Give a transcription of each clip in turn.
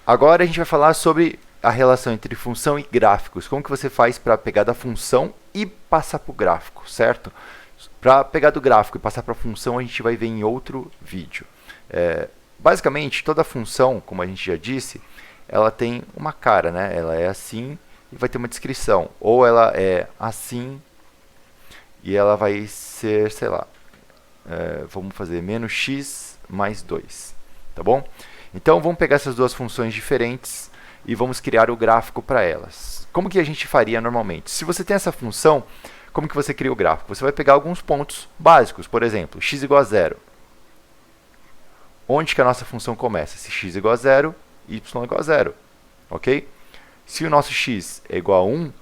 Agora a gente vai falar sobre a relação entre função e gráficos. Como que você faz para pegar da função e passar para o gráfico, certo? Para pegar do gráfico e passar para a função, a gente vai ver em outro vídeo. Basicamente, toda função, como a gente já disse, ela tem uma cara, né? Ela é assim e vai ter uma descrição. Ou ela é assim e ela vai ser, sei lá, vamos fazer menos x mais 2, tá bom? Então, vamos pegar essas duas funções diferentes e vamos criar o gráfico para elas. Como que a gente faria normalmente? Se você tem essa função, como que você cria o gráfico? Você vai pegar alguns pontos básicos, por exemplo, x igual a 0. Onde que a nossa função começa? Se x igual a 0, y igual a 0, ok? Se o nosso x é igual a 1,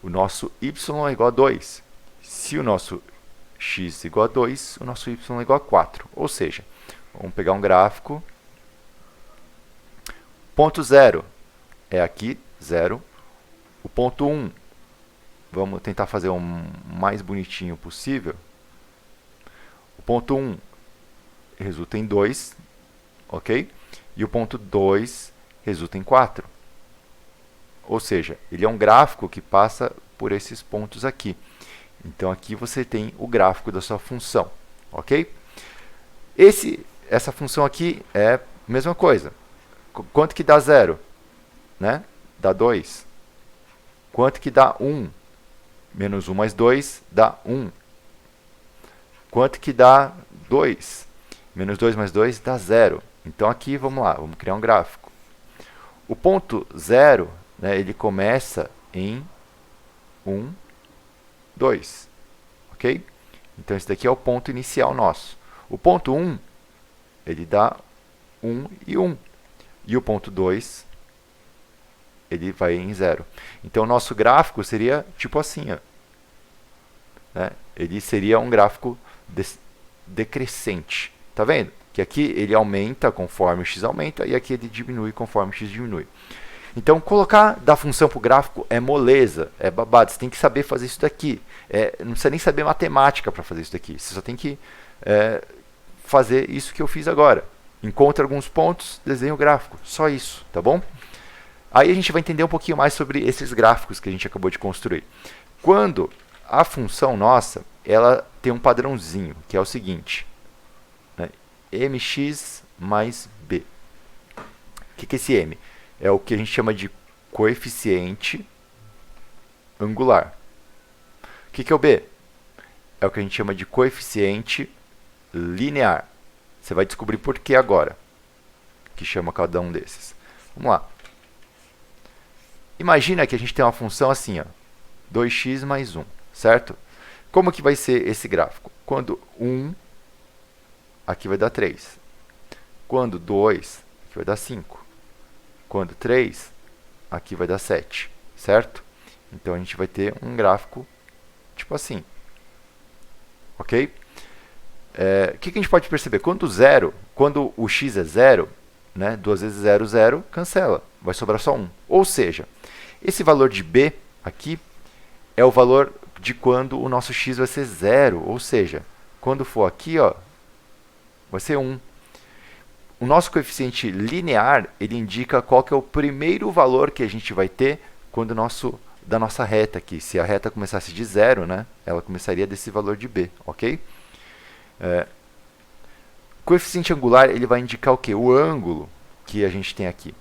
o nosso y é igual a 2. Se o nosso x é igual a 2, o nosso y é igual a 4. Ou seja, vamos pegar um gráfico. Ponto 0 é aqui, 0. O ponto 1, vamos tentar fazer o mais bonitinho possível. O ponto 1 resulta em 2, ok? E o ponto 2 resulta em 4. Ou seja, ele é um gráfico que passa por esses pontos aqui. Então, aqui você tem o gráfico da sua função, ok? Essa função aqui é a mesma coisa. Quanto que dá 0? Né? Dá 2. Quanto que dá 1? Menos 1 mais 2 dá 1. Quanto que dá 2? Menos 2 mais 2 dá 0. Então, aqui, vamos lá, vamos criar um gráfico. O ponto 0, né, ele começa em 1, 2. Ok? Então, esse daqui é o ponto inicial nosso. O ponto 1, ele dá 1 e 1. E o ponto 2, ele vai em 0. Então, o nosso gráfico seria tipo assim. Ó, né? Ele seria um gráfico decrescente. Tá vendo? Que aqui ele aumenta conforme o x aumenta e aqui ele diminui conforme o x diminui. Então, colocar da função para o gráfico é moleza, é babado. Você tem que saber fazer isso daqui. Não precisa nem saber matemática para fazer isso daqui. Você só tem que fazer isso que eu fiz agora. Encontra alguns pontos, desenha o gráfico. Só isso, tá bom? Aí a gente vai entender um pouquinho mais sobre esses gráficos que a gente acabou de construir. Quando a função nossa, ela tem um padrãozinho, que é o seguinte, né? mx mais b. O que é esse m? É o que a gente chama de coeficiente angular. O que é o b? É o que a gente chama de coeficiente linear. Você vai descobrir por que agora, que chama cada um desses. Vamos lá. Imagina que a gente tem uma função assim, ó, 2x mais 1, certo? Como que vai ser esse gráfico? Quando 1, aqui vai dar 3. Quando 2, aqui vai dar 5. Quando 3, aqui vai dar 7, certo? Então, a gente vai ter um gráfico tipo assim, ok? O que a gente pode perceber? Quando o x é 0, né, 2 vezes 0, 0, cancela. Vai sobrar só 1. Ou seja, esse valor de b aqui é o valor de quando o nosso x vai ser 0. Ou seja, quando for aqui, ó, vai ser 1. O nosso coeficiente linear, ele indica qual que é o primeiro valor que a gente vai ter quando da nossa reta aqui. Se a reta começasse de 0, né, ela começaria desse valor de b, ok? Coeficiente angular, ele vai indicar o quê? O ângulo que a gente tem aqui.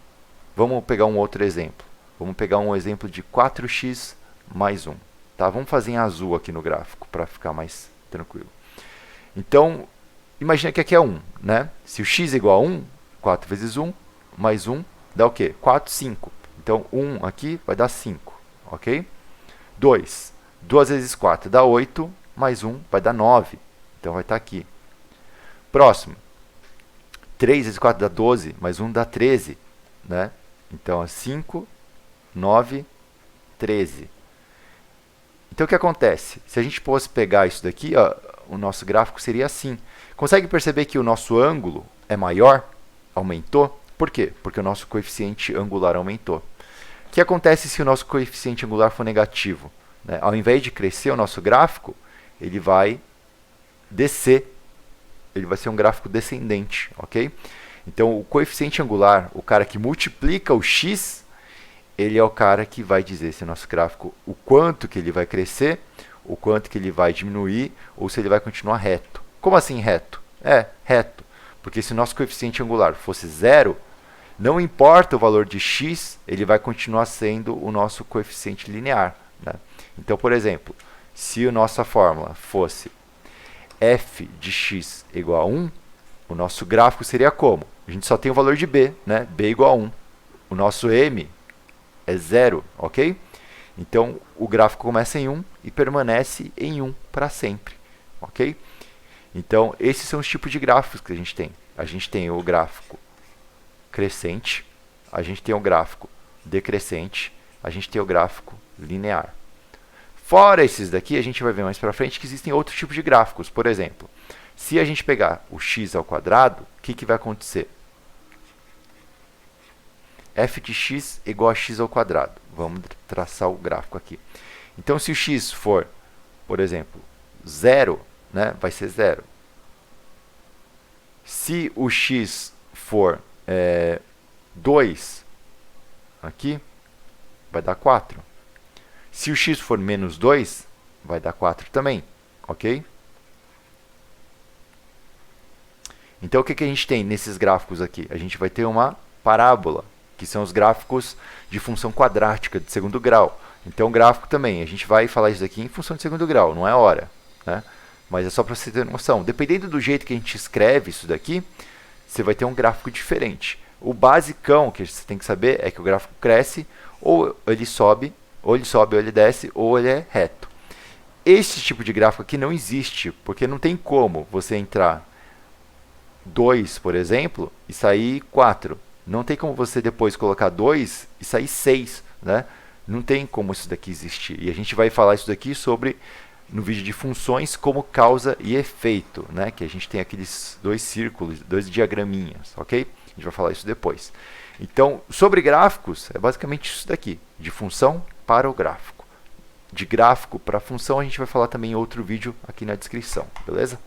Vamos pegar um outro exemplo. Vamos pegar um exemplo de 4x mais 1. Tá? Vamos fazer em azul aqui no gráfico, para ficar mais tranquilo. Então, imagina que aqui é 1. Né? Se o x é igual a 1, 4 vezes 1, mais 1, dá o quê? 4, 5. Então, 1 aqui vai dar 5. Ok? 2. 2 vezes 4 dá 8, mais 1 vai dar 9. Então, vai estar aqui. Próximo. 3 vezes 4 dá 12, mais 1 dá 13. Né? Então, é 5, 9, 13. Então, o que acontece? Se a gente fosse pegar isso daqui, ó, o nosso gráfico seria assim. Consegue perceber que o nosso ângulo é maior? Aumentou? Por quê? Porque o nosso coeficiente angular aumentou. O que acontece se o nosso coeficiente angular for negativo? Né? Ao invés de crescer o nosso gráfico, ele vai descer. Ele vai ser um gráfico descendente, ok? Então, o coeficiente angular, o cara que multiplica o x, ele é o cara que vai dizer se o nosso gráfico, o quanto que ele vai crescer, o quanto que ele vai diminuir, ou se ele vai continuar reto. Como assim reto? É, reto. Porque se o nosso coeficiente angular fosse 0, não importa o valor de x, ele vai continuar sendo o nosso coeficiente linear, né? Então, por exemplo, se a nossa fórmula fosse f de x igual a 1, o nosso gráfico seria como? A gente só tem o valor de b, né? b igual a 1. O nosso m é 0, ok? Então, o gráfico começa em 1 e permanece em 1 para sempre, ok? Então, esses são os tipos de gráficos que a gente tem. A gente tem o gráfico crescente, a gente tem o gráfico decrescente, a gente tem o gráfico linear. Fora esses daqui, a gente vai ver mais para frente que existem outros tipos de gráficos. Por exemplo, se a gente pegar o x ao quadrado, o que vai acontecer? f de x igual a x ao quadrado. Vamos traçar o gráfico aqui. Então, se o x for, por exemplo, 0, né, vai ser 0. Se o x for 2, aqui, vai dar 4. Se o x for menos 2, vai dar 4 também, ok? Então, o que a gente tem nesses gráficos aqui? A gente vai ter uma parábola, que são os gráficos de função quadrática de segundo grau. Então, o gráfico também, a gente vai falar isso aqui em função de segundo grau, não é hora, né? Mas é só para você ter noção. Dependendo do jeito que a gente escreve isso daqui, você vai ter um gráfico diferente. O basicão que você tem que saber é que o gráfico cresce, ou ele sobe, ou ele desce, ou ele é reto. Esse tipo de gráfico aqui não existe, porque não tem como você entrar 2, por exemplo, e sair 4. Não tem como você depois colocar 2 e sair 6, né? Não tem como isso daqui existir. E a gente vai falar isso daqui sobre, no vídeo de funções, como causa e efeito, né? Que a gente tem aqueles dois círculos, dois diagraminhas, ok? A gente vai falar isso depois. Então, sobre gráficos, é basicamente isso daqui, de função para o gráfico. De gráfico para função, a gente vai falar também em outro vídeo aqui na descrição, beleza?